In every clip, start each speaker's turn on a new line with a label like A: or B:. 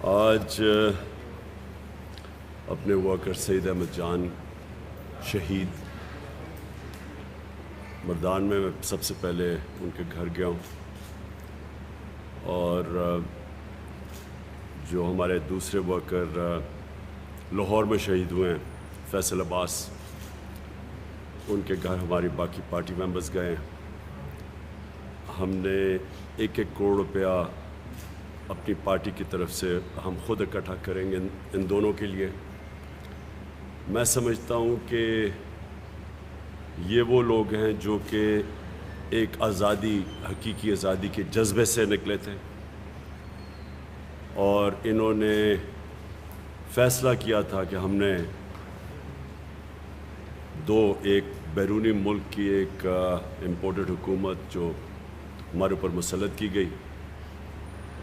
A: آج اپنے ورکر سعید احمد جان شہید مردان میں سب سے پہلے ان کے گھر گیا ہوں، اور جو ہمارے دوسرے ورکر لاہور میں شہید ہوئے ہیں فیصل عباس، ان کے گھر ہماری باقی پارٹی ممبرز گئے ہیں۔ ہم نے 1-1 کروڑ روپیہ اپنی پارٹی کی طرف سے ہم خود اکٹھا کریں گے ان دونوں کے لیے۔ میں سمجھتا ہوں کہ یہ وہ لوگ ہیں جو کہ ایک آزادی، حقیقی آزادی کے جذبے سے نکلے تھے، اور انہوں نے فیصلہ کیا تھا کہ ہم نے ایک بیرونی ملک کی ایک امپورٹڈ حکومت جو ہمارے اوپر مسلط کی گئی،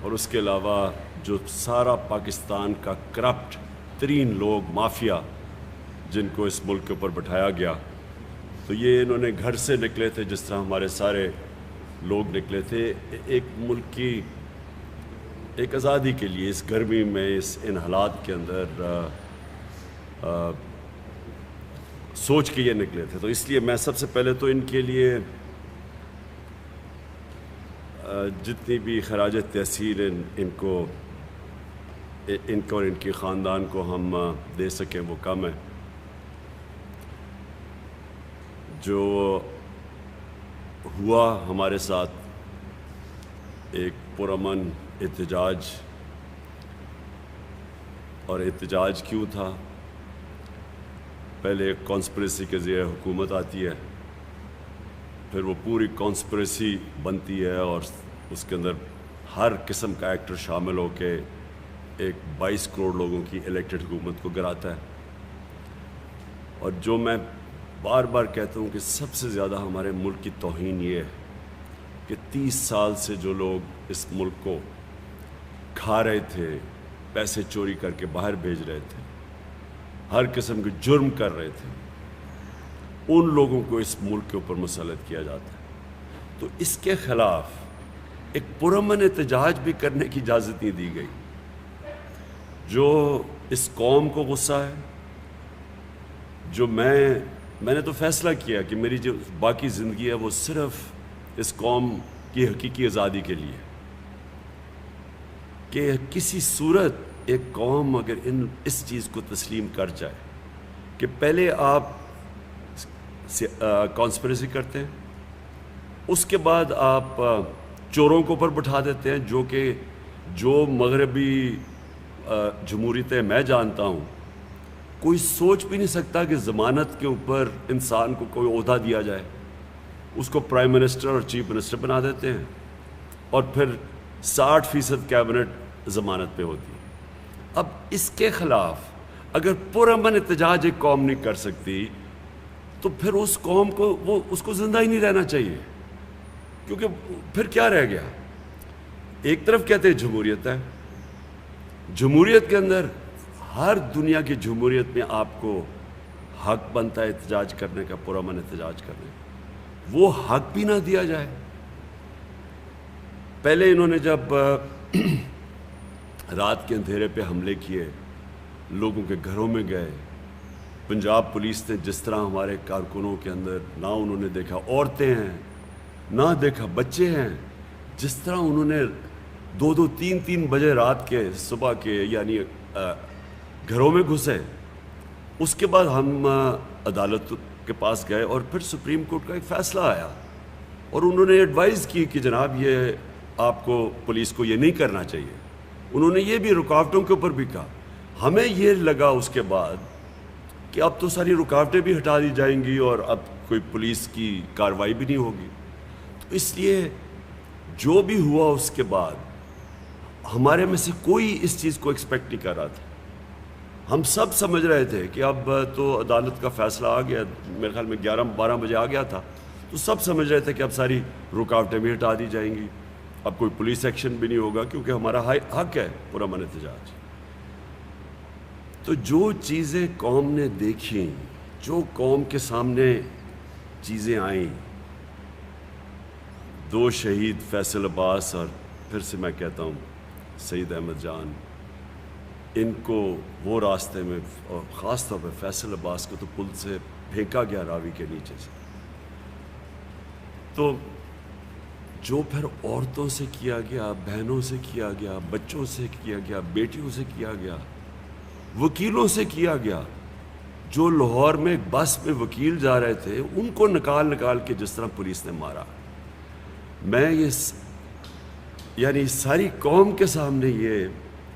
A: اور اس کے علاوہ جو سارا پاکستان کا کرپٹ ترین لوگ، مافیا جن کو اس ملک کے اوپر بٹھایا گیا، تو یہ انہوں نے گھر سے نکلے تھے جس طرح ہمارے سارے لوگ نکلے تھے، ایک ملک کی ایک آزادی کے لیے، اس گرمی میں، ان حالات کے اندر سوچ کے یہ نکلے تھے۔ تو اس لیے میں سب سے پہلے تو ان کے لیے جتنی بھی خراج تحسین ان کو اور ان کے خاندان کو ہم دے سکیں وہ کم ہے۔ جو ہوا ہمارے ساتھ ایک پرامن احتجاج، اور احتجاج کیوں تھا؟ پہلے ایک کانسپریسی کے ذریعے حکومت آتی ہے، پھر وہ پوری کانسپریسی بنتی ہے اور اس کے اندر ہر قسم کا ایکٹر شامل ہو کے ایک 22 کروڑ لوگوں کی الیکٹڈ حکومت کو گراتا ہے۔ اور جو میں بار بار کہتا ہوں کہ سب سے زیادہ ہمارے ملک کی توہین یہ ہے کہ 30 سال سے جو لوگ اس ملک کو کھا رہے تھے، پیسے چوری کر کے باہر بھیج رہے تھے، ہر قسم کے جرم کر رہے تھے، ان لوگوں کو اس ملک کے اوپر مسلط کیا جاتا ہے۔ تو اس کے خلاف ایک پرامن احتجاج بھی کرنے کی اجازت نہیں دی گئی۔ جو اس قوم کو غصہ ہے، جو میں نے تو فیصلہ کیا کہ میری جو باقی زندگی ہے وہ صرف اس قوم کی حقیقی آزادی کے لیے، کہ کسی صورت ایک قوم اگر اس چیز کو تسلیم کر جائے کہ پہلے آپ کانسپریسی کرتے ہیں، اس کے بعد آپ چوروں کو اوپر بٹھا دیتے ہیں، جو مغربی جمہوریتیں میں جانتا ہوں، کوئی سوچ بھی نہیں سکتا کہ ضمانت کے اوپر انسان کو کوئی عہدہ دیا جائے، اس کو پرائم منسٹر اور چیف منسٹر بنا دیتے ہیں، اور پھر 60% کیبنٹ ضمانت پہ ہوتی ہے۔ اب اس کے خلاف اگر پرامن احتجاج ایک قوم نہیں کر سکتی تو پھر اس قوم کو اس کو زندہ ہی نہیں رہنا چاہیے، کیونکہ پھر کیا رہ گیا؟ ایک طرف کہتے ہیں جمہوریت ہے، جمہوریت کے اندر ہر دنیا کی جمہوریت میں آپ کو حق بنتا ہے احتجاج کرنے کا، پرامن احتجاج کرنے کا، وہ حق بھی نہ دیا جائے۔ پہلے انہوں نے جب رات کے اندھیرے پہ حملے کیے، لوگوں کے گھروں میں گئے، پنجاب پولیس نے جس طرح ہمارے کارکنوں کے اندر نہ انہوں نے دیکھا عورتیں ہیں، نہ دیکھا بچے ہیں، جس طرح انہوں نے 2-2 3-3 بجے رات کے، صبح کے، یعنی گھروں میں گھسے۔ اس کے بعد ہم عدالت کے پاس گئے، اور پھر سپریم کورٹ کا ایک فیصلہ آیا، اور انہوں نے ایڈوائز کی کہ جناب یہ آپ کو، پولیس کو یہ نہیں کرنا چاہیے۔ انہوں نے یہ بھی رکاوٹوں کے اوپر بھی کہا۔ ہمیں یہ لگا اس کے بعد کہ اب تو ساری رکاوٹیں بھی ہٹا دی جائیں گی اور اب کوئی پولیس کی کارروائی بھی نہیں ہوگی۔ تو اس لیے جو بھی ہوا اس کے بعد ہمارے میں سے کوئی اس چیز کو ایکسپیکٹ نہیں کر رہا تھا۔ ہم سب سمجھ رہے تھے کہ اب تو عدالت کا فیصلہ آ گیا، میرے خیال میں 11-12 بجے آ گیا تھا، تو سب سمجھ رہے تھے کہ اب ساری رکاوٹیں بھی ہٹا دی جائیں گی، اب کوئی پولیس ایکشن بھی نہیں ہوگا، کیونکہ ہمارا حق ہے پرامن احتجاج۔ تو جو چیزیں قوم نے دیکھیں، جو قوم کے سامنے چیزیں آئیں، 2 شہید فیصل عباس، اور پھر سے میں کہتا ہوں سعید احمد جان، ان کو وہ راستے میں، اور خاص طور پہ فیصل عباس کو تو پل سے پھینکا گیا راوی کے نیچے سے. تو جو پھر عورتوں سے کیا گیا، بہنوں سے کیا گیا، بچوں سے کیا گیا، بیٹیوں سے کیا گیا، وکیلوں سے کیا گیا. جو لاہور میں ایک بس میں وکیل جا رہے تھے ان کو نکال کے جس طرح پولیس نے مارا. میں یعنی ساری قوم کے سامنے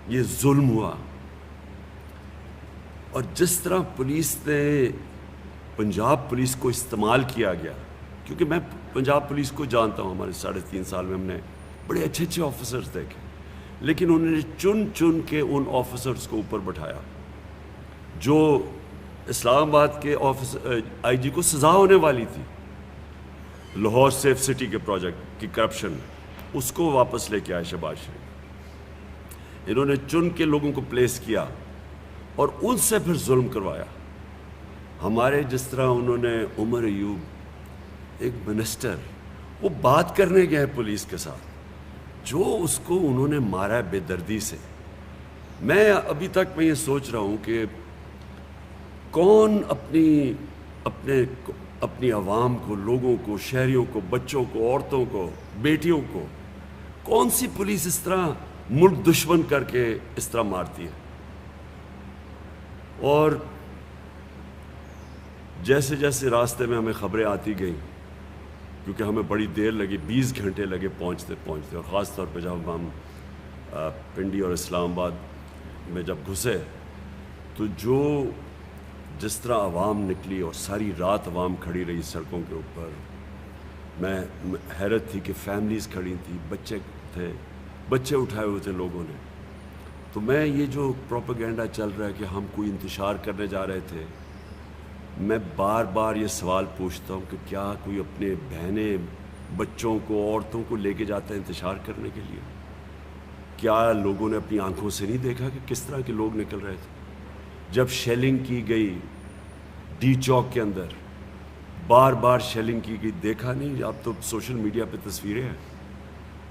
A: یہ ظلم ہوا. اور جس طرح پولیس نے پنجاب پولیس کو استعمال کیا گیا، کیونکہ میں پنجاب پولیس کو جانتا ہوں، ہمارے 3.5 سال میں ہم نے بڑے اچھے آفیسرز دیکھے، لیکن انہوں نے چن کے ان آفیسرز کو اوپر بٹھایا. جو اسلام آباد کے آئی جی کو سزا ہونے والی تھی لاہور سیف سٹی کے پروجیکٹ کی کرپشن میں، اس کو واپس لے کے آئے شہباز شریف. انہوں نے چن کے لوگوں کو پلیس کیا اور ان سے پھر ظلم کروایا. ہمارے جس طرح انہوں نے عمر ایوب ایک منسٹر، وہ بات کرنے گئے پولیس کے ساتھ، جو اس کو انہوں نے مارا ہے بے دردی سے. میں ابھی تک یہ سوچ رہا ہوں کہ کون اپنی عوام کو، لوگوں کو، شہریوں کو، بچوں کو، عورتوں کو، بیٹیوں کو، کون سی پولیس اس طرح ملک دشمن کر کے اس طرح مارتی ہے. اور جیسے جیسے راستے میں ہمیں خبریں آتی گئیں، کیونکہ ہمیں بڑی دیر لگی، 20 گھنٹے لگے پہنچتے، اور خاص طور پہ جب ہم پنڈی اور اسلام آباد میں جب گھسے تو جس طرح عوام نکلی اور ساری رات عوام کھڑی رہی سڑکوں کے اوپر، میں حیرت تھی کہ فیملیز کھڑی تھیں، بچے تھے، بچے اٹھائے ہوئے تھے لوگوں نے. تو میں یہ جو پروپیگنڈا چل رہا ہے کہ ہم کوئی انتشار کرنے جا رہے تھے، میں بار بار یہ سوال پوچھتا ہوں کہ کیا کوئی اپنے بہنیں، بچوں کو، عورتوں کو لے کے جاتا ہے انتشار کرنے کے لیے؟ کیا لوگوں نے اپنی آنکھوں سے نہیں دیکھا کہ کس طرح کے لوگ نکل رہے تھے؟ جب شیلنگ کی گئی ڈی چوک کے اندر، بار بار شیلنگ کی گئی، دیکھا نہیں؟ اب تو سوشل میڈیا پہ تصویریں ہیں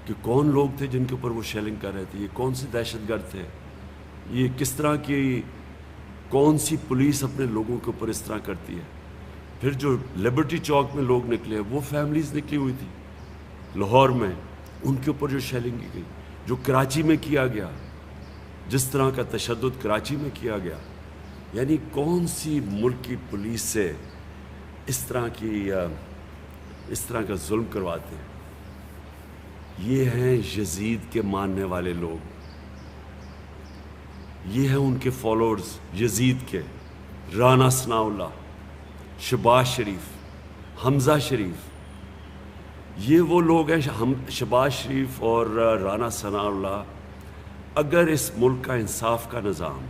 A: کہ کون لوگ تھے جن کے اوپر وہ شیلنگ کر رہے تھے، یہ کون سے دہشت گرد تھے، یہ کس طرح کی کون سی پولیس اپنے لوگوں کے اوپر اس طرح کرتی ہے. پھر جو لبرٹی چوک میں لوگ نکلے، وہ فیملیز نکلی ہوئی تھی لاہور میں، ان کے اوپر جو شیلنگ کی گئی، جو کراچی میں کیا گیا، جس طرح کا تشدد کراچی میں کیا گیا. یعنی کون سی ملک کی پولیس سے اس طرح کا ظلم کرواتے ہیں؟ یہ ہیں یزید کے ماننے والے لوگ، یہ ہیں ان کے فالوورز یزید کے، رانا ثناء اللہ، شہباز شریف، حمزہ شریف. یہ وہ لوگ ہیں، شہباز شریف اور رانا ثناء اللہ. اگر اس ملک کا انصاف کا نظام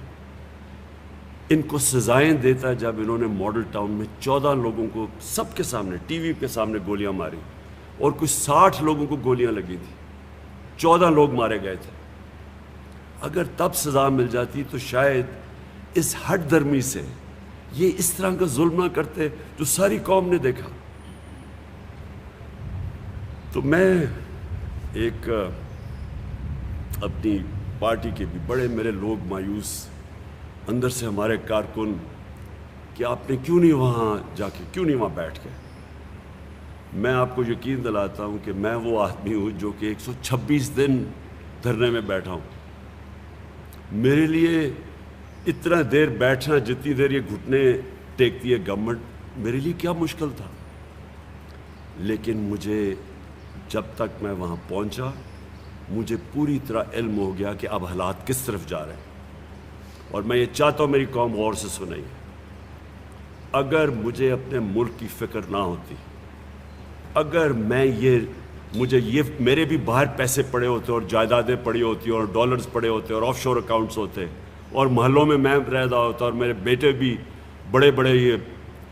A: ان کو سزائیں دیتا، جب انہوں نے ماڈل ٹاؤن میں 14 لوگوں کو سب کے سامنے، ٹی وی کے سامنے گولیاں ماری، اور کچھ 60 لوگوں کو گولیاں لگی تھیں، 14 لوگ مارے گئے تھے، اگر تب سزا مل جاتی تو شاید اس ہٹ درمی سے یہ اس طرح کا ظلم نہ کرتے جو ساری قوم نے دیکھا. تو میں ایک اپنی پارٹی کے بھی بڑے میرے لوگ مایوس اندر سے، ہمارے کارکن، کہ آپ نے کیوں نہیں وہاں جا کے، کیوں نہیں وہاں بیٹھ کے. میں آپ کو یقین دلاتا ہوں کہ میں وہ آدمی ہوں جو کہ 126 دن دھرنے میں بیٹھا ہوں. میرے لیے اتنا دیر بیٹھنا، جتنی دیر یہ گھٹنے ٹیکتی ہے گورنمنٹ، میرے لیے کیا مشکل تھا. لیکن مجھے جب تک میں وہاں پہنچا، مجھے پوری طرح علم ہو گیا کہ اب حالات کس طرف جا رہے ہیں. اور میں یہ چاہتا ہوں میری قوم غور سے سنیں، اگر مجھے اپنے ملک کی فکر نہ ہوتی، اگر مجھے میرے بھی باہر پیسے پڑے ہوتے اور جائیدادیں پڑی ہوتی اور ڈالرز پڑے ہوتے اور آف شور اکاؤنٹس ہوتے، اور محلوں میں رہ رہا ہوتا اور میرے بیٹے بھی بڑے بڑے یہ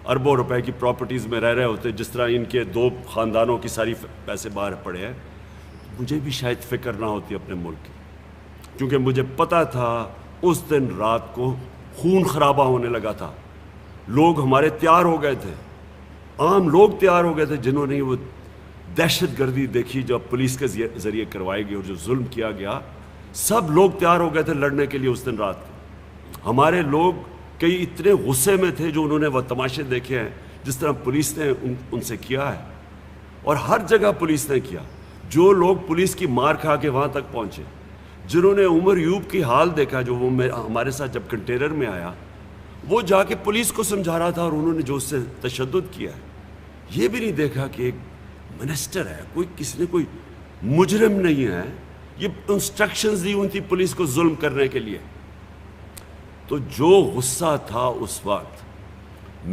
A: اربوں روپے کی پراپرٹیز میں رہ رہے ہوتے، جس طرح ان کے 2 خاندانوں کی ساری پیسے باہر پڑے ہیں، مجھے بھی شاید فکر نہ ہوتی اپنے ملک کی. کیونکہ مجھے پتہ تھا اس دن رات کو خون خرابہ ہونے لگا تھا. لوگ ہمارے تیار ہو گئے تھے، عام لوگ تیار ہو گئے تھے، جنہوں نے وہ دہشت گردی دیکھی جو پولیس کے ذریعے کروائی گئی اور جو ظلم کیا گیا، سب لوگ تیار ہو گئے تھے لڑنے کے لیے اس دن رات کو. ہمارے لوگ کئی اتنے غصے میں تھے جو انہوں نے وہ تماشے دیکھے ہیں جس طرح پولیس نے ان سے کیا ہے، اور ہر جگہ پولیس نے کیا. جو لوگ پولیس کی مار کھا کے وہاں تک پہنچے، جنہوں نے عمر یوب کی حال دیکھا جو وہ ہمارے ساتھ جب کنٹینر میں آیا، وہ جا کے پولیس کو سمجھا رہا تھا، اور انہوں نے جو اس سے تشدد کیا ہے، یہ بھی نہیں دیکھا کہ ایک منسٹر ہے، کسی نے کوئی مجرم نہیں ہے، یہ انسٹرکشنز دی ہوئی تھی پولیس کو ظلم کرنے کے لیے. تو جو غصہ تھا اس وقت،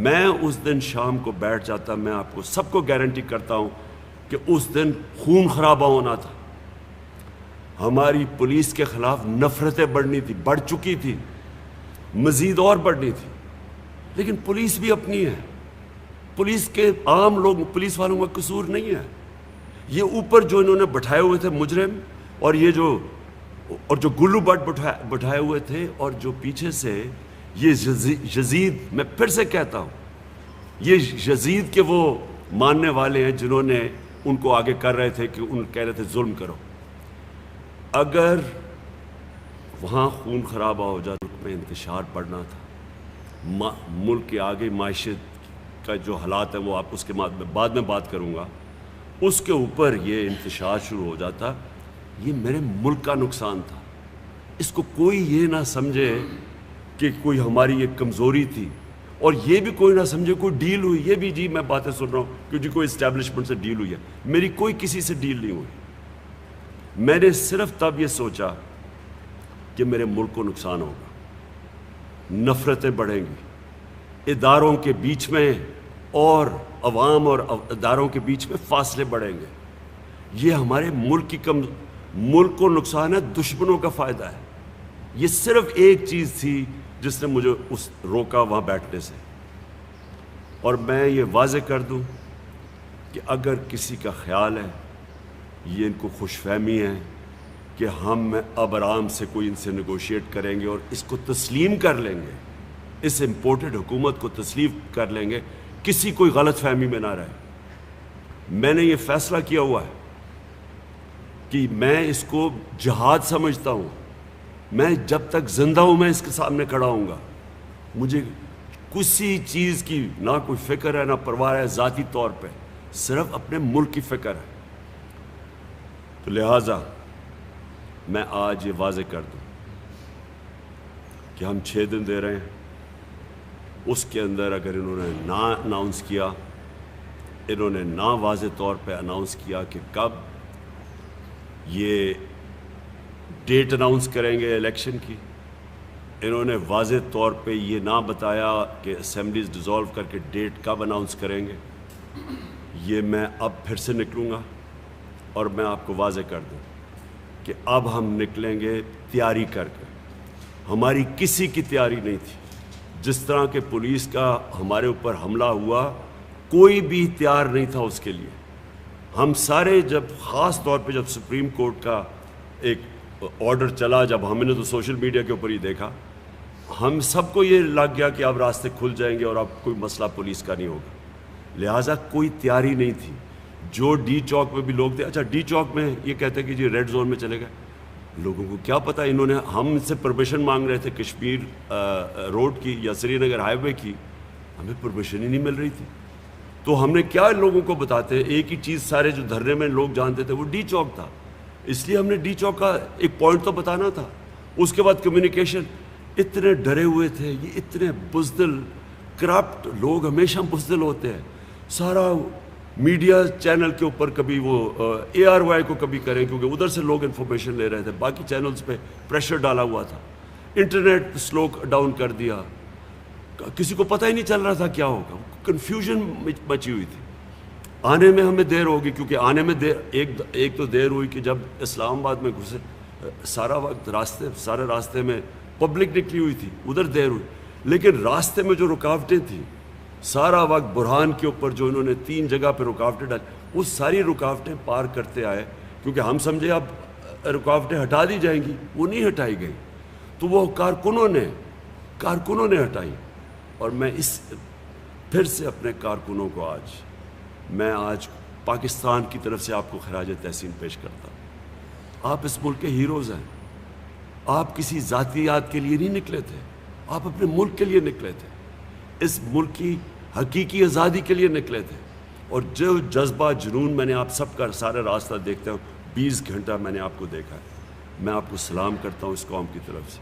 A: میں اس دن شام کو بیٹھ جاتا، میں آپ کو سب کو گارنٹی کرتا ہوں کہ اس دن خون خرابہ ہونا تھا. ہماری پولیس کے خلاف نفرتیں بڑھ چکی تھی، مزید اور بڑھنی تھی. لیکن پولیس بھی اپنی ہے، پولیس کے عام لوگ، پولیس والوں کا قصور نہیں ہے. یہ اوپر جو انہوں نے بٹھائے ہوئے تھے مجرم، اور یہ جو گلو بٹ بٹھائے ہوئے تھے، اور جو پیچھے سے یہ یزید، میں پھر سے کہتا ہوں، یہ یزید کے وہ ماننے والے ہیں جنہوں نے ان کو آگے کر رہے تھے کہ کہہ رہے تھے ظلم کرو. اگر وہاں خون خرابہ ہو جاتا، ملک میں انتشار بڑھنا تھا، ملک کے آگے معیشت کا جو حالات ہیں وہ آپ اس کے بعد میں بات کروں گا، اس کے اوپر یہ انتشار شروع ہو جاتا. یہ میرے ملک کا نقصان تھا. اس کو کوئی یہ نہ سمجھے کہ کوئی ہماری یہ کمزوری تھی، اور یہ بھی کوئی نہ سمجھے کوئی ڈیل ہوئی. یہ بھی جی میں باتیں سن رہا ہوں کہ جی کوئی اسٹیبلشمنٹ سے ڈیل ہوئی ہے، میری کوئی کسی سے ڈیل نہیں ہوئی. میں نے صرف تب یہ سوچا کہ میرے ملک کو نقصان ہوگا، نفرتیں بڑھیں گی، اداروں کے بیچ میں اور عوام اور اداروں کے بیچ میں فاصلے بڑھیں گے. یہ ہمارے ملک کو نقصان ہے، دشمنوں کا فائدہ ہے. یہ صرف ایک چیز تھی جس نے مجھے روکا وہاں بیٹھنے سے. اور میں یہ واضح کر دوں کہ اگر کسی کا خیال ہے، یہ ان کو خوش فہمی ہے کہ ہم اب آرام سے کوئی ان سے نیگوشیٹ کریں گے اور اس کو تسلیم کر لیں گے، اس امپورٹڈ حکومت کو تسلیم کر لیں گے، کسی کوئی غلط فہمی میں نہ رہے. میں نے یہ فیصلہ کیا ہوا ہے کہ میں اس کو جہاد سمجھتا ہوں. میں جب تک زندہ ہوں میں اس کے سامنے کھڑا ہوں گا. مجھے کسی چیز کی نہ کوئی فکر ہے نہ پرواہ ہے ذاتی طور پہ، صرف اپنے ملک کی فکر ہے. تو لہٰذا میں آج یہ واضح کر دوں کہ ہم 6 دن دے رہے ہیں. اس کے اندر اگر انہوں نے نہ اناؤنس کیا، انہوں نے نہ واضح طور پہ اناؤنس کیا کہ کب یہ ڈیٹ اناؤنس کریں گے الیکشن کی، انہوں نے واضح طور پہ یہ نہ بتایا کہ اسمبلیز ڈیزالو کر کے ڈیٹ کب اناؤنس کریں گے، یہ میں اب پھر سے نکلوں گا. اور میں آپ کو واضح کر دوں کہ اب ہم نکلیں گے تیاری کر کے. ہماری کسی کی تیاری نہیں تھی. جس طرح کہ پولیس کا ہمارے اوپر حملہ ہوا، کوئی بھی تیار نہیں تھا اس کے لیے. ہم سارے جب خاص طور پہ جب سپریم کورٹ کا ایک آرڈر چلا، جب ہم نے تو سوشل میڈیا کے اوپر ہی دیکھا، ہم سب کو یہ لگ گیا کہ اب راستے کھل جائیں گے اور اب کوئی مسئلہ پولیس کا نہیں ہوگا. لہٰذا کوئی تیاری نہیں تھی. جو ڈی چوک میں بھی لوگ تھے، اچھا ڈی چوک میں یہ کہتے کہ جی ریڈ زون میں چلے گئے. لوگوں کو کیا پتہ، انہوں نے ہم سے پرمیشن مانگ رہے تھے کشمیر روڈ کی یا سری نگر ہائی وے کی، ہمیں پرمیشن ہی نہیں مل رہی تھی. تو ہم نے کیا لوگوں کو بتاتے، ایک ہی چیز سارے جو دھرنے میں لوگ جانتے تھے وہ ڈی چوک تھا. اس لیے ہم نے ڈی چوک کا ایک پوائنٹ تو بتانا تھا. اس کے بعد کمیونیکیشن، اتنے ڈرے ہوئے تھے. یہ اتنے بزدل کرپٹ لوگ ہمیشہ بزدل ہوتے ہیں. سارا میڈیا چینل کے اوپر کبھی وہ اے آر وائی کو کبھی کریں کیونکہ ادھر سے لوگ انفارمیشن لے رہے تھے، باقی چینلز پہ پریشر ڈالا ہوا تھا. انٹرنیٹ سلو ڈاؤن کر دیا، کسی کو پتہ ہی نہیں چل رہا تھا کیا ہوگا. کنفیوژن مچی ہوئی تھی. آنے میں ہمیں دیر ہوگی کیونکہ آنے میں ایک تو دیر ہوئی کہ جب اسلام آباد میں گھسے، سارا وقت سارے راستے میں پبلک نکلی ہوئی تھی، ادھر دیر ہوئی. لیکن راستے میں جو رکاوٹیں تھیں، سارا وقت برہان کے اوپر جو انہوں نے 3 جگہ پہ رکاوٹیں ڈالی، وہ ساری رکاوٹیں پار کرتے آئے کیونکہ ہم سمجھے اب رکاوٹیں ہٹا دی جائیں گی. وہ نہیں ہٹائی گئی. تو وہ کارکنوں نے ہٹائی. اور میں پھر سے اپنے کارکنوں کو آج پاکستان کی طرف سے آپ کو خراج تحسین پیش کرتا ہوں. آپ اس ملک کے ہیروز ہیں. آپ کسی ذاتیات کے لیے نہیں نکلے تھے. آپ اپنے ملک کے لیے نکلے تھے, اس ملک کی حقیقی آزادی کے لیے نکلے تھے. اور جو جذبہ جنون میں نے آپ سب کا سارا راستہ دیکھتا ہوں, 20 گھنٹہ میں نے آپ کو دیکھا ہے, میں آپ کو سلام کرتا ہوں اس قوم کی طرف سے.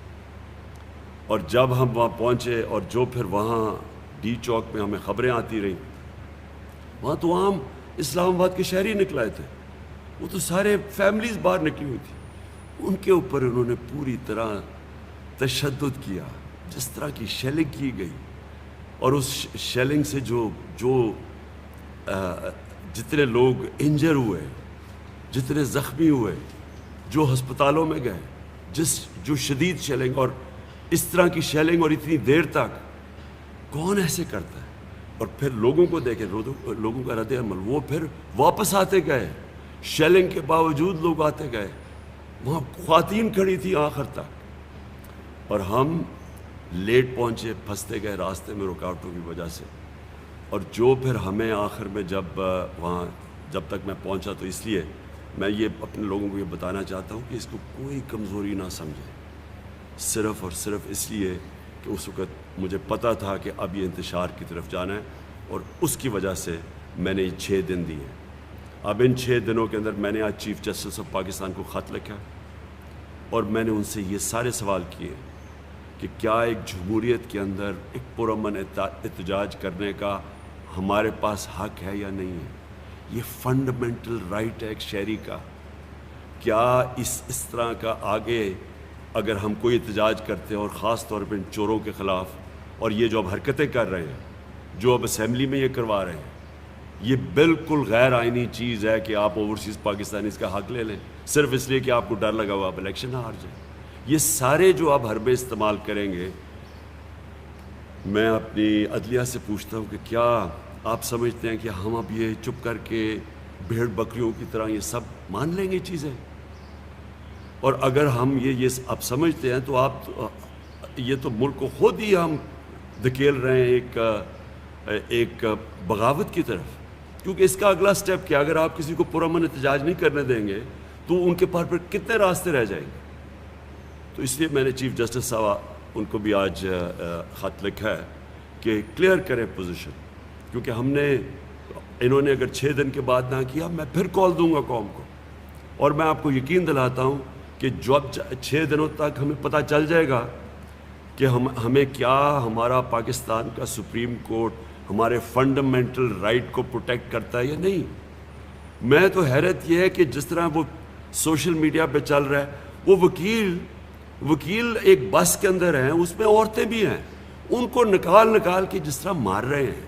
A: اور جب ہم وہاں پہنچے اور جو پھر وہاں ڈی چوک میں ہمیں خبریں آتی رہیں, وہاں تو عام اسلام آباد کے شہری نکلائے تھے, وہ تو سارے فیملیز باہر نکلی ہوئی تھی. ان کے اوپر انہوں نے پوری طرح تشدد کیا, جس طرح کی شیلنگ کی گئی, اور اس شیلنگ سے جو جتنے لوگ انجر ہوئے, جتنے زخمی ہوئے, جو ہسپتالوں میں گئے, جو شدید شیلنگ, اور اس طرح کی شیلنگ اور اتنی دیر تک کون ایسے کرتا ہے. اور پھر لوگوں کو دیکھیں, لوگوں کا رد عمل, وہ پھر واپس آتے گئے, شیلنگ کے باوجود لوگ آتے گئے, وہاں خواتین کھڑی تھی آخر تک. اور ہم لیٹ پہنچے, پھنستے گئے راستے میں رکاوٹوں کی وجہ سے. اور جو پھر ہمیں آخر میں جب تک میں پہنچا, تو اس لیے میں یہ اپنے لوگوں کو یہ بتانا چاہتا ہوں کہ اس کو کوئی کمزوری نہ سمجھے, صرف اور صرف اس لیے کہ اس وقت مجھے پتہ تھا کہ اب یہ انتشار کی طرف جانا ہے, اور اس کی وجہ سے میں نے یہ 6 دن دیے. اب ان 6 دنوں کے اندر میں نے آج چیف جسٹس آف پاکستان کو خط لکھا, اور میں نے ان سے یہ سارے سوال کیے کہ کیا ایک جمہوریت کے اندر ایک پرامن احتجاج کرنے کا ہمارے پاس حق ہے یا نہیں ہے. یہ فنڈامنٹل رائٹ ہے ایک شہری کا. کیا اس طرح کا آگے اگر ہم کوئی احتجاج کرتے ہیں, اور خاص طور پہ ان چوروں کے خلاف, اور یہ جو اب حرکتیں کر رہے ہیں, جو اب اسمبلی میں یہ کروا رہے ہیں, یہ بالکل غیر آئینی چیز ہے کہ آپ اوورسیز پاکستانی اس کا حق لے لیں صرف اس لیے کہ آپ کو ڈر لگا ہوا آپ الیکشن ہار جائیں. یہ سارے جو آپ حربے استعمال کریں گے, میں اپنی عدلیہ سے پوچھتا ہوں کہ کیا آپ سمجھتے ہیں کہ ہم اب یہ چپ کر کے بھیڑ بکریوں کی طرح یہ سب مان لیں گے چیزیں؟ اور اگر ہم یہ اب سمجھتے ہیں تو یہ تو ملک کو خود ہی ہم دھکیل رہے ہیں ایک بغاوت کی طرف. کیونکہ اس کا اگلا سٹیپ کیا, اگر آپ کسی کو پرامن احتجاج نہیں کرنے دیں گے تو ان کے پاس پھر کتنے راستے رہ جائیں گے. تو اس لیے میں نے چیف جسٹس صاحب ان کو بھی آج خط لکھا ہے کہ کلیئر کریں پوزیشن, کیونکہ انہوں نے اگر 6 دن کے بعد نہ کیا, میں پھر کال دوں گا قوم کو. اور میں آپ کو یقین دلاتا ہوں کہ جب 6 دنوں تک ہمیں پتہ چل جائے گا کہ ہمیں کیا ہمارا پاکستان کا سپریم کورٹ ہمارے فنڈامنٹل رائٹ کو پروٹیکٹ کرتا ہے یا نہیں. میں تو حیرت یہ ہے کہ جس طرح وہ سوشل میڈیا پہ چل رہا ہے, وہ وکیل ایک بس کے اندر ہیں, اس میں عورتیں بھی ہیں, ان کو نکال کے جس طرح مار رہے ہیں.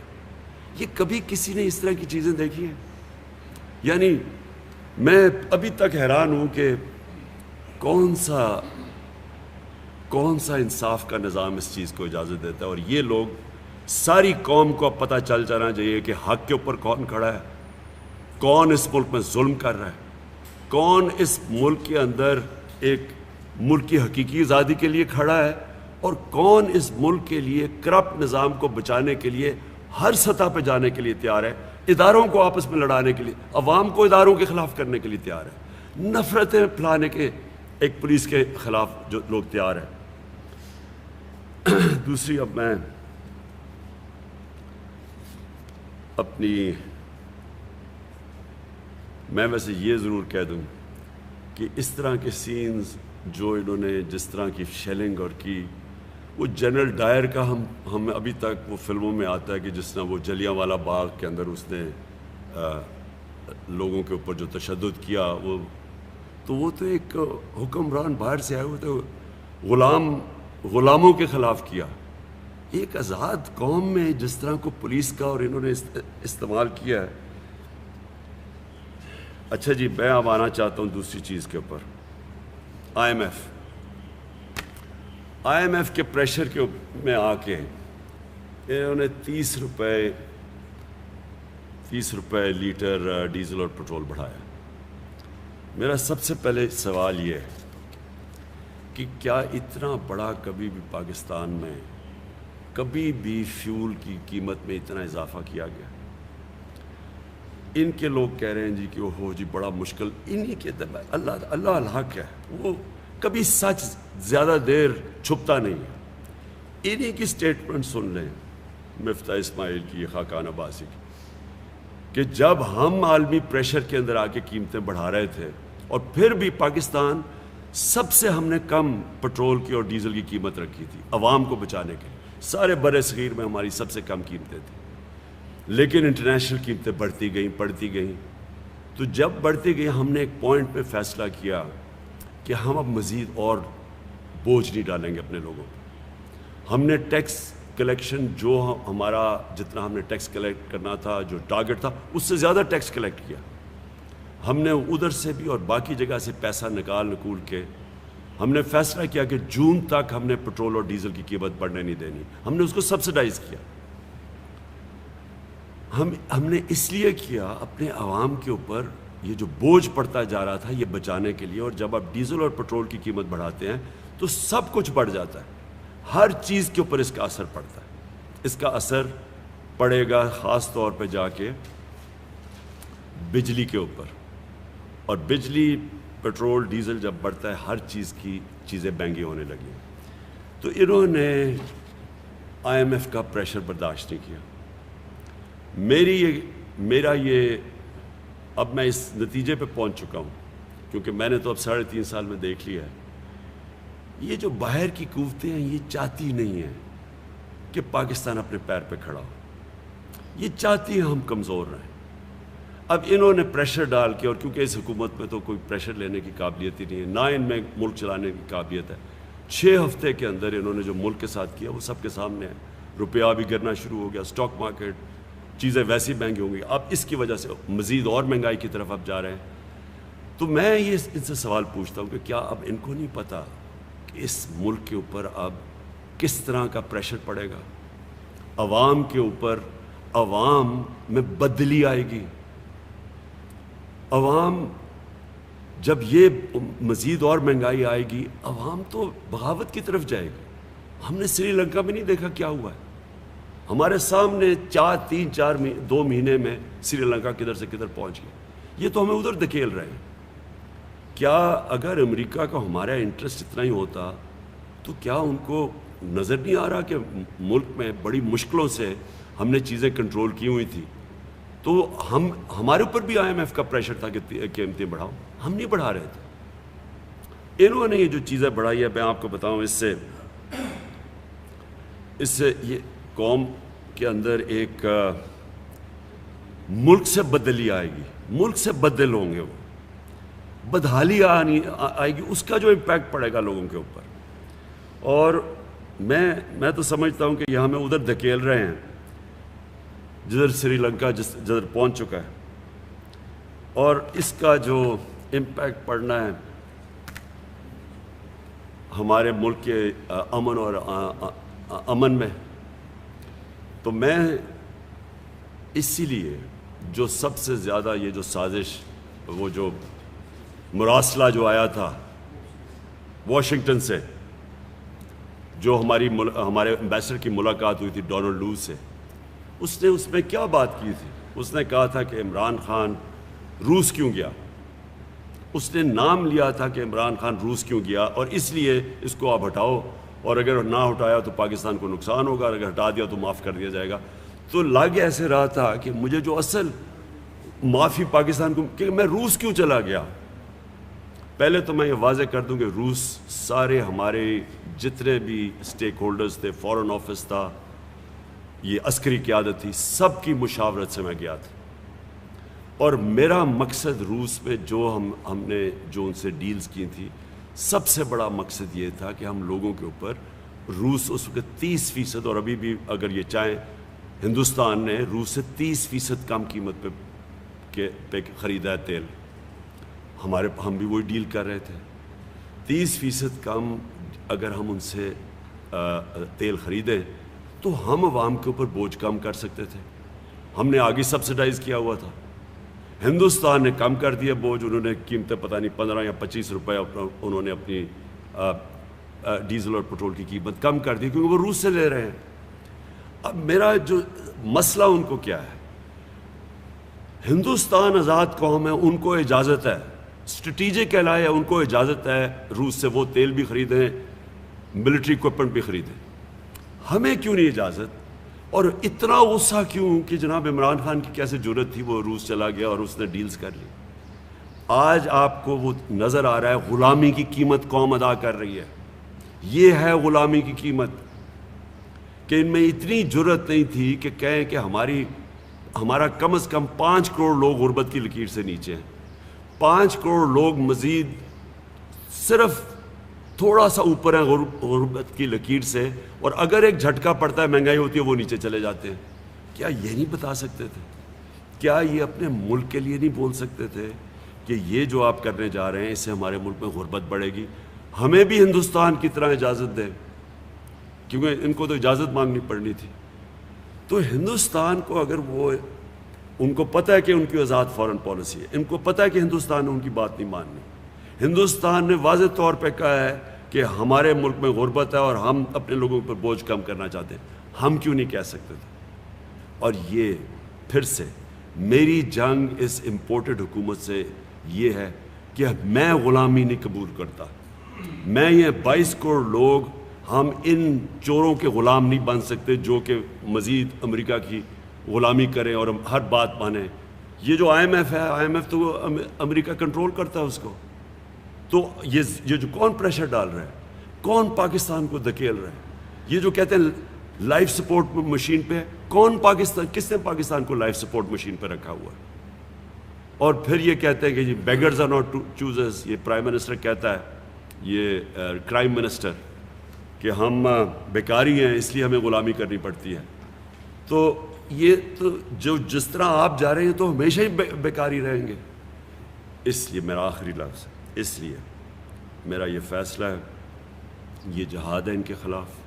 A: یہ کبھی کسی نے اس طرح کی چیزیں دیکھی ہیں؟ یعنی میں ابھی تک حیران ہوں کہ کون سا انصاف کا نظام اس چیز کو اجازت دیتا ہے. اور یہ لوگ, ساری قوم کو اب پتہ چل جانا چاہیے کہ حق کے اوپر کون کھڑا ہے, کون اس ملک میں ظلم کر رہا ہے, کون اس ملک کے اندر ایک ملک کی حقیقی آزادی کے لیے کھڑا ہے, اور کون اس ملک کے لیے کرپٹ نظام کو بچانے کے لیے ہر سطح پہ جانے کے لیے تیار ہے, اداروں کو آپس میں لڑانے کے لیے, عوام کو اداروں کے خلاف کرنے کے لیے تیار ہے, نفرتیں پھیلانے کے ایک پولیس کے خلاف جو لوگ تیار ہیں. دوسری, اب میں ویسے یہ ضرور کہہ دوں کہ اس طرح کے سینز جو انہوں نے جس طرح کی شیلنگ اور کی, وہ جنرل ڈائر کا ہم ابھی تک وہ فلموں میں آتا ہے کہ جس طرح وہ جلیانوالہ باغ کے اندر اس نے لوگوں کے اوپر جو تشدد کیا, وہ تو ایک حکمران باہر سے آئے ہوئے تھے, غلاموں کے خلاف کیا. ایک آزاد قوم میں جس طرح کو پولیس کا اور انہوں نے استعمال کیا ہے. اچھا جی, میں اب آنا چاہتا ہوں دوسری چیز کے اوپر, آئی ایم ایف کے پریشر کے میں آ کے انہوں نے 30 روپے لیٹر ڈیزل اور پٹرول بڑھایا. میرا سب سے پہلے سوال یہ ہے کہ کیا اتنا بڑا کبھی بھی پاکستان میں کبھی بھی فیول کی قیمت میں اتنا اضافہ کیا گیا؟ ان کے لوگ کہہ رہے ہیں جی کہ اوہو جی بڑا مشکل, انہی کے اللہ الحق ہے, وہ کبھی سچ زیادہ دیر چھپتا نہیں ہے. انہیں کی سٹیٹمنٹ سن لیں، مفتاح اسماعیل کی، خاقان عباسی کی، کہ جب ہم عالمی پریشر کے اندر آ کے قیمتیں بڑھا رہے تھے اور پھر بھی پاکستان سب سے ہم نے کم پٹرول کی اور ڈیزل کی قیمت رکھی تھی عوام کو بچانے کے لیے، سارے بر صغیر میں ہماری سب سے کم قیمتیں تھیں، لیکن انٹرنیشنل قیمتیں بڑھتی گئیں، تو جب بڑھتی گئی ہم نے ایک پوائنٹ پہ فیصلہ کیا کہ ہم اب مزید اور بوجھ نہیں ڈالیں گے اپنے لوگوں پہ۔ ہم نے ٹیکس کلیکشن جو ہمارا جتنا ہم نے ٹیکس کلیکٹ کرنا تھا، جو ٹارگٹ تھا، اس سے زیادہ ٹیکس کلیکٹ کیا۔ ہم نے ادھر سے بھی اور باقی جگہ سے پیسہ نکول کے ہم نے فیصلہ کیا کہ جون تک ہم نے پٹرول اور ڈیزل کی قیمت بڑھنے نہیں دینی، ہم نے اس کو سبسڈائز کیا۔ ہم نے اس لیے کیا اپنے عوام کے اوپر یہ جو بوجھ پڑتا جا رہا تھا یہ بچانے کے لیے، اور جب آپ ڈیزل اور پٹرول کی قیمت بڑھاتے ہیں تو سب کچھ بڑھ جاتا ہے، ہر چیز کے اوپر اس کا اثر پڑتا ہے۔ اس کا اثر پڑے گا خاص طور پہ جا کے بجلی کے اوپر، اور بجلی، پٹرول، ڈیزل جب بڑھتا ہے ہر چیز کی چیزیں مہنگی ہونے لگی۔ تو انہوں نے IMF کا پریشر برداشت نہیں کیا۔ میرا یہ اب میں اس نتیجے پہ پہنچ چکا ہوں، کیونکہ میں نے تو اب 3.5 سال میں دیکھ لیا ہے، یہ جو باہر کی قوتیں ہیں یہ چاہتی نہیں ہیں کہ پاکستان اپنے پیر پہ کھڑا ہو، یہ چاہتی ہیں ہم کمزور رہیں۔ اب انہوں نے پریشر ڈال کے، اور کیونکہ اس حکومت میں تو کوئی پریشر لینے کی قابلیت ہی نہیں ہے، نہ ان میں ملک چلانے کی قابلیت ہے، 6 ہفتے کے اندر انہوں نے جو ملک کے ساتھ کیا وہ سب کے سامنے ہے۔ روپیہ بھی گرنا شروع ہو گیا، سٹاک مارکیٹ، چیزیں ویسی مہنگی ہوں گی، اب اس کی وجہ سے مزید اور مہنگائی کی طرف اب جا رہے ہیں۔ تو میں یہ ان سے سوال پوچھتا ہوں کہ کیا اب ان کو نہیں پتا کہ اس ملک کے اوپر اب کس طرح کا پریشر پڑے گا، عوام کے اوپر؟ عوام میں بدلی آئے گی، عوام جب یہ مزید اور مہنگائی آئے گی، عوام تو بغاوت کی طرف جائے گی۔ ہم نے سری لنکا میں نہیں دیکھا کیا ہوا ہے، ہمارے سامنے 2 مہینے میں سری لنکا کدھر سے کدھر پہنچ گیا، یہ تو ہمیں ادھر دھکیل رہے ہیں۔ کیا اگر امریکہ کا ہمارا انٹرسٹ اتنا ہی ہوتا تو کیا ان کو نظر نہیں آ رہا کہ ملک میں بڑی مشکلوں سے ہم نے چیزیں کنٹرول کی ہوئی تھی؟ تو ہمارے اوپر بھی IMF کا پریشر تھا کہ قیمتیں بڑھاؤ، ہم نہیں بڑھا رہے تھے۔ انہوں نے یہ جو چیزیں بڑھائی ہے، میں آپ کو بتاؤں، اس سے یہ قوم کے اندر ایک ملک سے بدلی آئے گی، ملک سے بدل ہوں گے، وہ بدحالی آئے گی، اس کا جو امپیکٹ پڑے گا لوگوں کے اوپر۔ اور میں تو سمجھتا ہوں کہ یہ ہمیں ادھر دھکیل رہے ہیں جدھر سری لنکا جدھر پہنچ چکا ہے، اور اس کا جو امپیکٹ پڑنا ہے ہمارے ملک کے امن میں۔ تو میں اسی لیے جو سب سے زیادہ یہ جو سازش، وہ جو مراسلہ جو آیا تھا واشنگٹن سے، جو ہمارے امبیسڈر کی ملاقات ہوئی تھی ڈونلڈ لو سے، اس نے اس میں کیا بات کی تھی؟ اس نے کہا تھا کہ عمران خان روس کیوں گیا، اس نے نام لیا تھا کہ عمران خان روس کیوں گیا، اور اس لیے اس کو آپ ہٹاؤ، اور اگر نہ ہٹایا تو پاکستان کو نقصان ہوگا، اور اگر ہٹا دیا تو معاف کر دیا جائے گا۔ تو لگ ایسے رہا تھا کہ مجھے جو اصل معافی پاکستان کو، کہ میں روس کیوں چلا گیا۔ پہلے تو میں یہ واضح کر دوں کہ روس سارے ہمارے جتنے بھی اسٹیک ہولڈرز تھے، فورن آفس تھا، یہ عسکری قیادت تھی، سب کی مشاورت سے میں گیا تھا، اور میرا مقصد روس میں جو ہم نے جو ان سے ڈیلز کی تھی، سب سے بڑا مقصد یہ تھا کہ ہم لوگوں کے اوپر، روس اس وقت 30%، اور ابھی بھی اگر یہ چاہیں ہندوستان نے روس سے 30% کم قیمت پہ خریدا ہے تیل، ہم بھی وہی ڈیل کر رہے تھے۔ 30% کم اگر ہم ان سے تیل خریدیں تو ہم عوام کے اوپر بوجھ کم کر سکتے تھے۔ ہم نے آگے سبسڈائز کیا ہوا تھا، ہندوستان نے کم کر دیا بوجھ، انہوں نے قیمتیں پتہ نہیں 15 یا 25 روپے انہوں نے اپنی ڈیزل اور پٹرول کی قیمت کم کر دی، کیونکہ وہ روس سے لے رہے ہیں۔ اب میرا جو مسئلہ ان کو کیا ہے، ہندوستان آزاد قوم ہے، ان کو اجازت ہے، اسٹریٹجک کہلائے، ان کو اجازت ہے روس سے وہ تیل بھی خریدیں، ملٹری اکوپمنٹ بھی خریدیں۔ ہمیں کیوں نہیں اجازت؟ اور اتنا غصہ کیوں کہ جناب عمران خان کی کیسے جرت تھی، وہ روس چلا گیا اور اس نے ڈیلز کر لی۔ آج آپ کو وہ نظر آ رہا ہے غلامی کی قیمت قوم ادا کر رہی ہے۔ یہ ہے غلامی کی قیمت کہ ان میں اتنی جرت نہیں تھی کہ کہیں کہ ہمارا کم از کم 5 کروڑ لوگ غربت کی لکیر سے نیچے ہیں، 5 کروڑ لوگ مزید صرف تھوڑا سا اوپر ہیں غربت کی لکیر سے، اور اگر ایک جھٹکا پڑتا ہے مہنگائی ہوتی ہے وہ نیچے چلے جاتے ہیں۔ کیا یہ نہیں بتا سکتے تھے؟ کیا یہ اپنے ملک کے لیے نہیں بول سکتے تھے کہ یہ جو آپ کرنے جا رہے ہیں اس سے ہمارے ملک میں غربت بڑھے گی؟ ہمیں بھی ہندوستان کی طرح اجازت دیں، کیونکہ ان کو تو اجازت مانگنی پڑنی تھی۔ تو ہندوستان کو اگر ان کو پتہ ہے کہ ان کی آزاد فارن پالیسی ہے، ان کو پتہ ہے کہ ہندوستان نے ان کی بات نہیں ماننی، ہندوستان نے واضح طور پہ کہا ہے کہ ہمارے ملک میں غربت ہے اور ہم اپنے لوگوں پر بوجھ کم کرنا چاہتے ہیں، ہم کیوں نہیں کہہ سکتے تھے؟ اور یہ پھر سے میری جنگ اس امپورٹڈ حکومت سے یہ ہے کہ میں غلامی نہیں قبول کرتا۔ میں یہ 22 کروڑ لوگ ہم ان چوروں کے غلام نہیں بن سکتے جو کہ مزید امریکہ کی غلامی کریں اور ہر بات مانیں۔ یہ جو آئی ایم ایف ہے، آئی ایم ایف تو امریکہ کنٹرول کرتا ہے اس کو، تو یہ جو کون پریشر ڈال رہا ہے، کون پاکستان کو دھکیل رہا ہے؟ یہ جو کہتے ہیں لائف سپورٹ مشین پہ، کس نے پاکستان کو لائف سپورٹ مشین پہ رکھا ہوا ہے؟ اور پھر یہ کہتے ہیں کہ یہ بیگرز آر ناٹ چوزرز، یہ پرائم منسٹر کہتا ہے، یہ کرائم منسٹر، کہ ہم بیکاری ہیں اس لیے ہمیں غلامی کرنی پڑتی ہے۔ تو یہ تو جس طرح آپ جا رہے ہیں تو ہمیشہ ہی بیکاری رہیں گے۔ اس لیے میرا آخری لفظ، اس لیے میرا یہ فیصلہ ہے، یہ جہاد ہے ان کے خلاف۔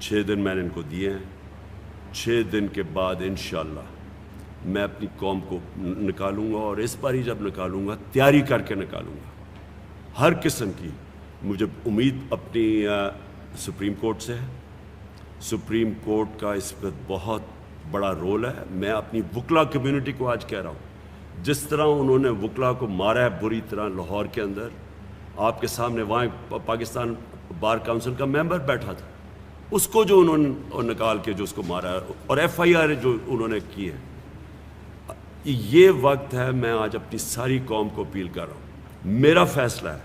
A: 6 دن میں نے ان کو دیے ہیں، 6 دن کے بعد انشاءاللہ میں اپنی قوم کو نکالوں گا، اور اس بار ہی جب نکالوں گا تیاری کر کے نکالوں گا ہر قسم کی۔ مجھے امید اپنی سپریم کورٹ سے ہے، سپریم کورٹ کا اس وقت بہت بڑا رول ہے۔ میں اپنی وکلا کمیونٹی کو آج کہہ رہا ہوں، جس طرح انہوں نے وکلا کو مارا ہے بری طرح لاہور کے اندر، آپ کے سامنے وہاں پاکستان بار کونسل کا ممبر بیٹھا تھا، اس کو جو انہوں نے نکال کے جو اس کو مارا ہے، اور ایف آئی آر جو انہوں نے کی ہے، یہ وقت ہے میں آج اپنی ساری قوم کو اپیل کر رہا ہوں۔ میرا فیصلہ ہے،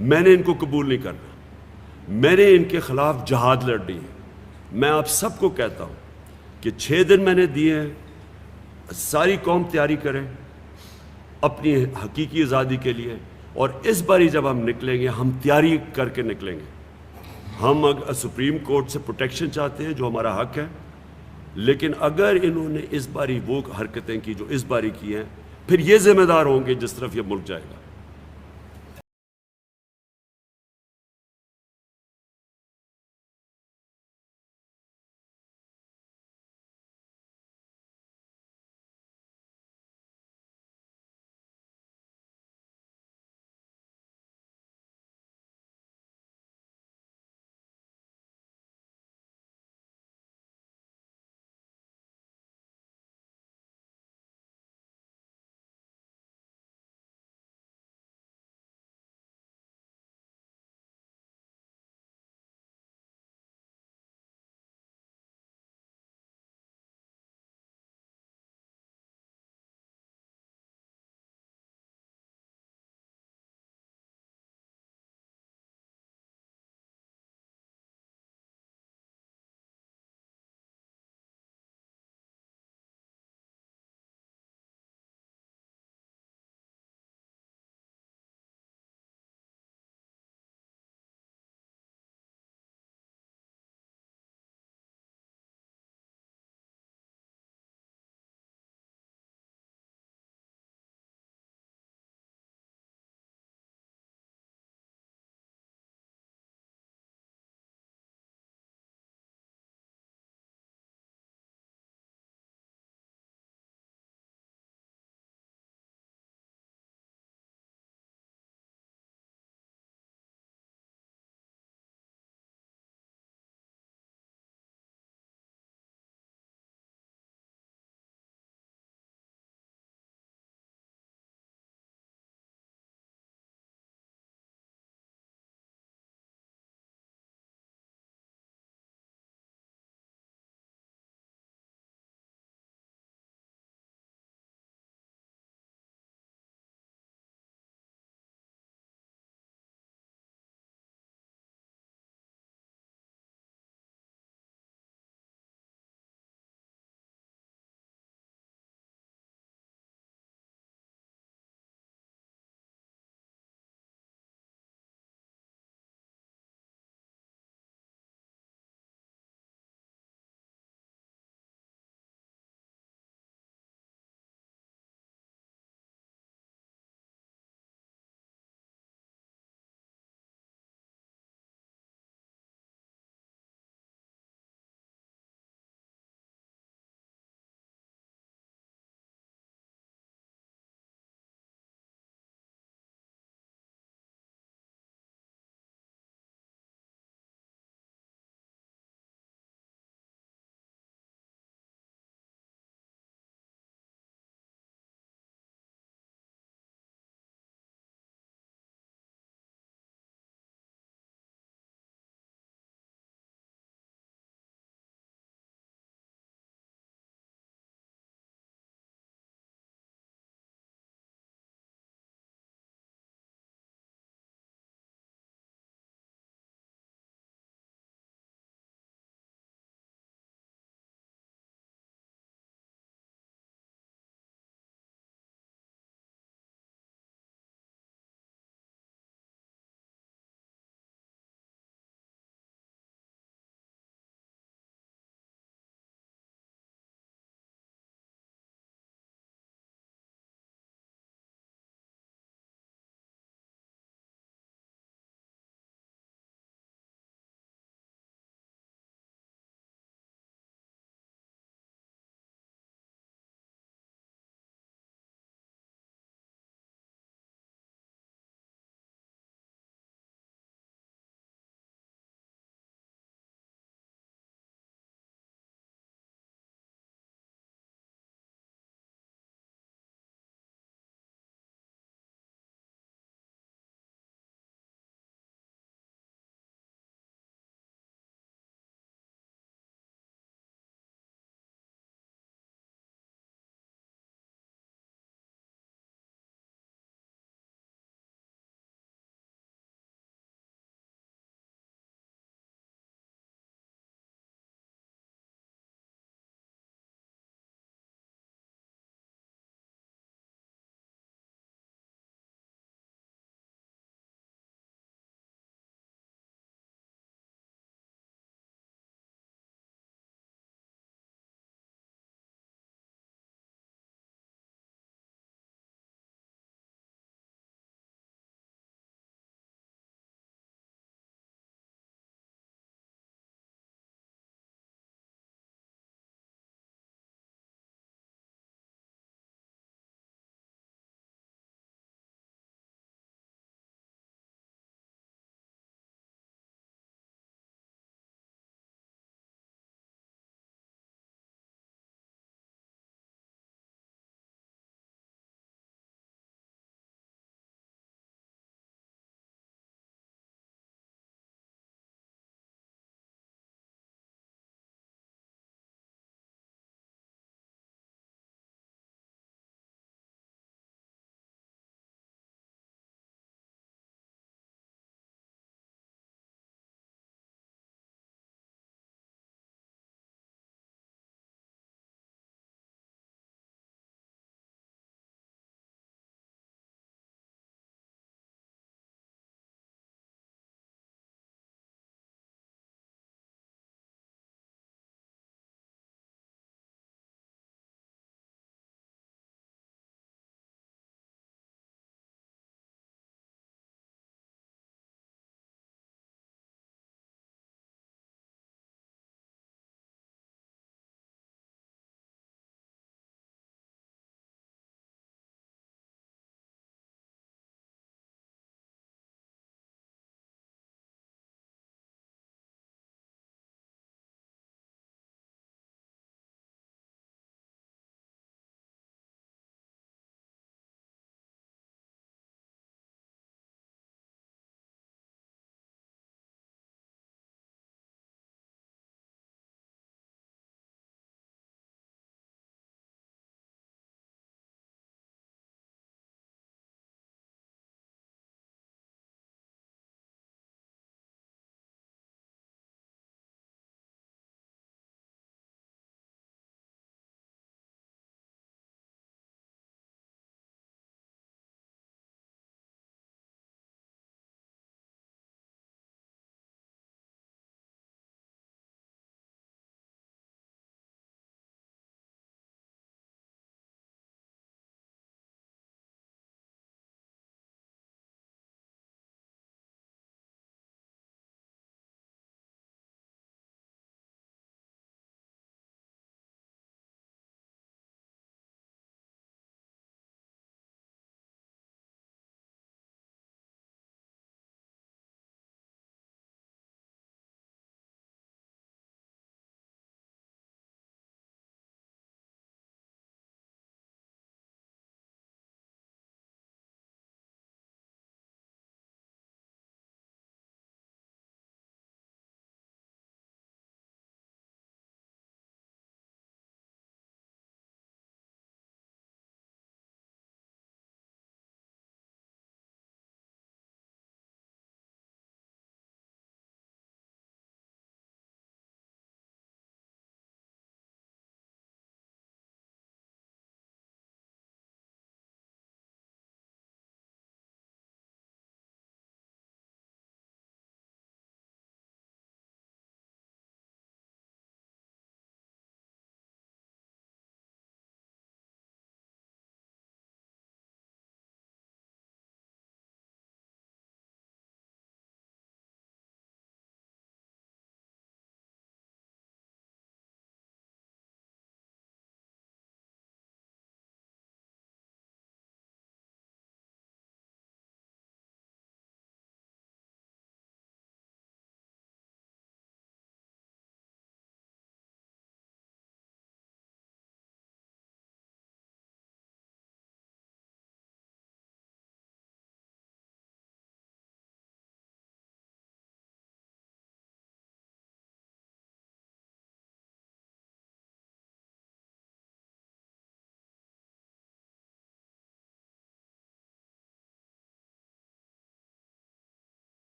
A: میں نے ان کو قبول نہیں کرنا، میں نے ان کے خلاف جہاد لڑنی ہے۔ میں آپ سب کو کہتا ہوں کہ 6 دن میں نے دیے ہیں، ساری قوم تیاری کریں اپنی حقیقی آزادی کے لیے، اور اس باری جب ہم نکلیں گے ہم تیاری کر کے نکلیں گے۔ ہم سپریم کورٹ سے پروٹیکشن چاہتے ہیں جو ہمارا حق ہے، لیکن اگر انہوں نے اس باری وہ حرکتیں کی جو اس باری کی ہیں، پھر یہ ذمہ دار ہوں گے جس طرف یہ ملک جائے گا۔